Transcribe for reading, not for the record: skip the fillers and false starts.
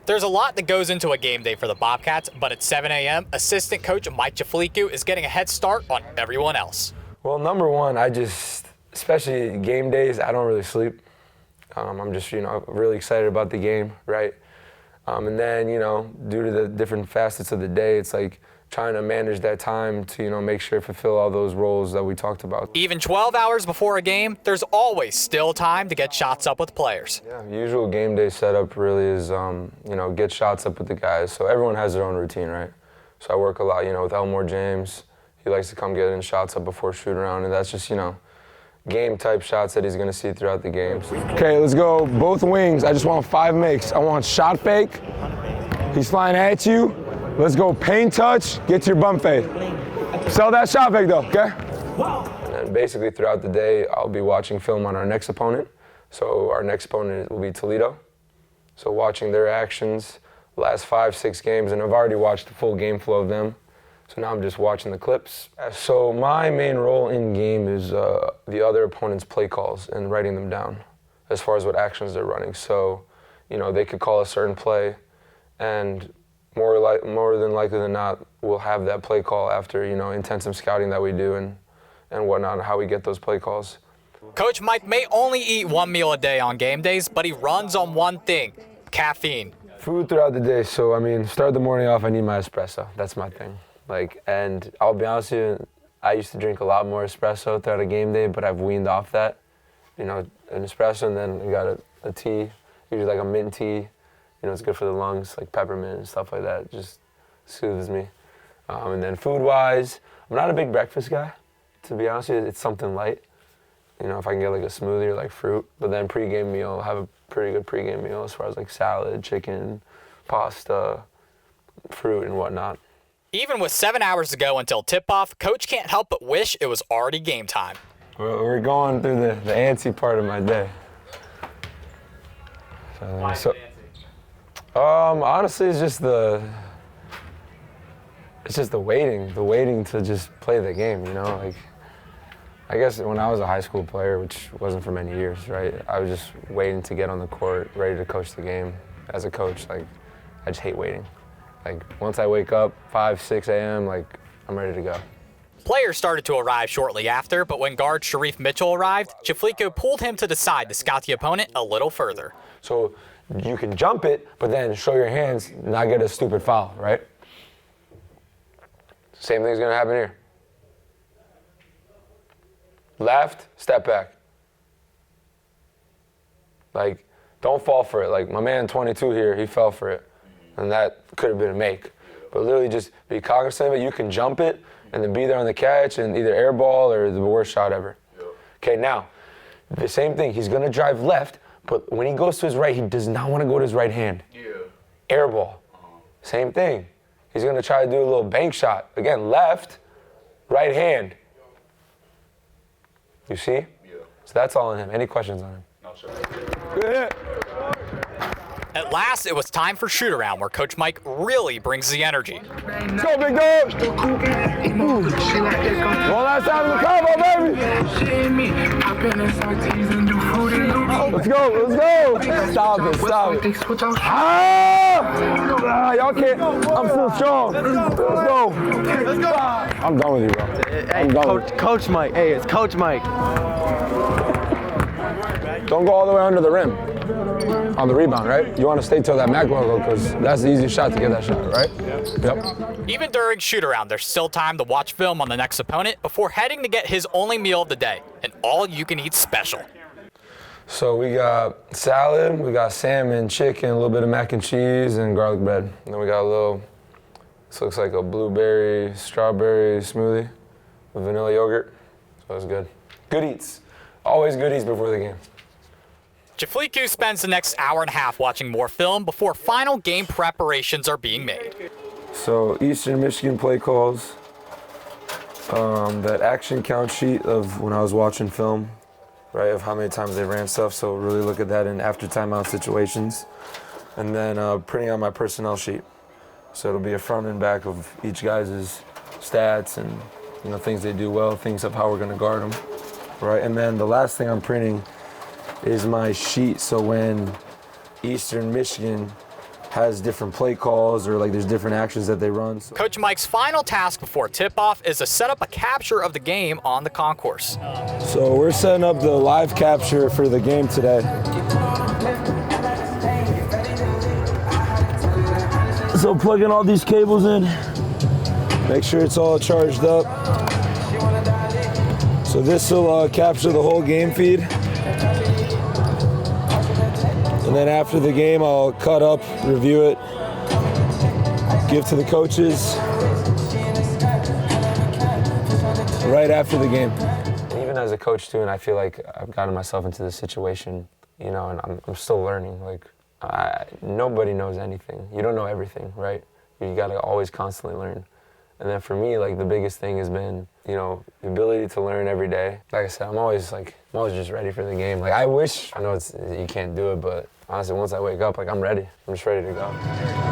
There's a lot that goes into a game day for the Bobcats, but at 7 a.m., assistant coach Mike Cifliku is getting a head start on everyone else. Well, number one, especially game days, I don't really sleep. I'm just, really excited about the game, right? And then, due to the different facets of the day, it's like trying to manage that time to, make sure to fulfill all those roles that we talked about. Even 12 hours before a game, there's always still time to get shots up with players. Yeah, usual game day setup really is, get shots up with the guys. So everyone has their own routine, right? So I work a lot, with Elmore James. He likes to come get in shots up before shoot around, and that's just, game type shots that he's going to see throughout the games. Okay, let's go both wings. I just want 5 makes. I want shot fake. He's flying at you. Let's go paint touch, get to your bump fade. Sell that shot fake though, okay? And then basically throughout the day, I'll be watching film on our next opponent. So our next opponent will be Toledo. So watching their actions, last 5-6 games, and I've already watched the full game flow of them. So now I'm just watching the clips. So my main role in game is the other opponent's play calls and writing them down as far as what actions they're running. So, they could call a certain play, and more than likely than not, we'll have that play call after, intensive scouting that we do and whatnot, how we get those play calls. Coach Mike may only eat 1 meal a day on game days, but he runs on one thing: caffeine. Food throughout the day. So, start the morning off, I need my espresso. That's my thing. And I'll be honest with you, I used to drink a lot more espresso throughout a game day, but I've weaned off that. An espresso, and then I got a tea, usually like a mint tea. It's good for the lungs, like peppermint and stuff like that. It just soothes me. And then food-wise, I'm not a big breakfast guy, to be honest with you. It's something light. If I can get like a smoothie or like fruit. But then pregame meal, I'll have a pretty good pregame meal as far as like salad, chicken, pasta, fruit, and whatnot. Even with 7 hours to go until tip-off, Coach can't help but wish it was already game time. We're going through the antsy part of my day. Honestly, it's just the waiting to just play the game, I guess when I was a high school player, which wasn't for many years, right, I was just waiting to get on the court, ready to coach the game. As a coach, I just hate waiting. Once I wake up, 5-6 a.m., I'm ready to go. Players started to arrive shortly after, but when guard Sharif Mitchell arrived, Cifliku pulled him to the side to scout the opponent a little further. So you can jump it, but then show your hands, not get a stupid foul, right? Same thing's gonna happen here. Left, step back. Don't fall for it. My man 22 here, he fell for it. And that could have been a make. But literally just be cognizant of it. You can jump it and then be there on the catch and either air ball or the worst shot ever. Okay, now, the same thing. He's gonna drive left, but when he goes to his right, he does not want to go to his right hand. Air ball. Same thing. He's going to try to do a little bank shot. Again, left, right hand. You see? So that's all on him. Any questions on him? No, sir. Good. At last, it was time for shoot-around, where Coach Mike really brings the energy. Let's go, big dog. One last time in the combo, baby. Let's go. Stop it. Y'all can't. I'm still strong. Let's go. I'm done with you, bro. Hey, Coach Mike. Hey, it's Coach Mike. Don't go all the way under the rim. On the rebound, right? You want to stay till that MAC logo because that's the easiest shot to get that shot, right? Yep. Even during shoot-around, there's still time to watch film on the next opponent before heading to get his only meal of the day, an all-you-can-eat special. So we got salad, we got salmon, chicken, a little bit of mac and cheese, and garlic bread. And then we got this looks like a blueberry, strawberry smoothie with vanilla yogurt. So it's good. Good eats. Always good eats before the game. Cifliku spends the next hour and a half watching more film before final game preparations are being made. So Eastern Michigan play calls, that action count sheet of when I was watching film, right, of how many times they ran stuff, so really look at that in after timeout situations. And then printing out my personnel sheet. So it'll be a front and back of each guy's stats and things they do well, things of how we're gonna guard them, right? And then the last thing I'm printing is my sheet, so when Eastern Michigan has different play calls or like there's different actions that they run. So. Coach Mike's final task before tip-off is to set up a capture of the game on the concourse. So we're setting up the live capture for the game today. So plug in all these cables in, make sure it's all charged up. So this will capture the whole game feed. And then after the game, I'll cut up, review it, give to the coaches right after the game. Even as a coach too, and I feel like I've gotten myself into this situation, you know, and I'm still learning. Like, nobody knows anything. You don't know everything, right? You gotta always constantly learn. And then for me, like, the biggest thing has been, you know, the ability to learn every day. Like I said, I'm always just ready for the game. Like, I know you can't do it, but honestly, once I wake up, like, I'm ready. I'm just ready to go.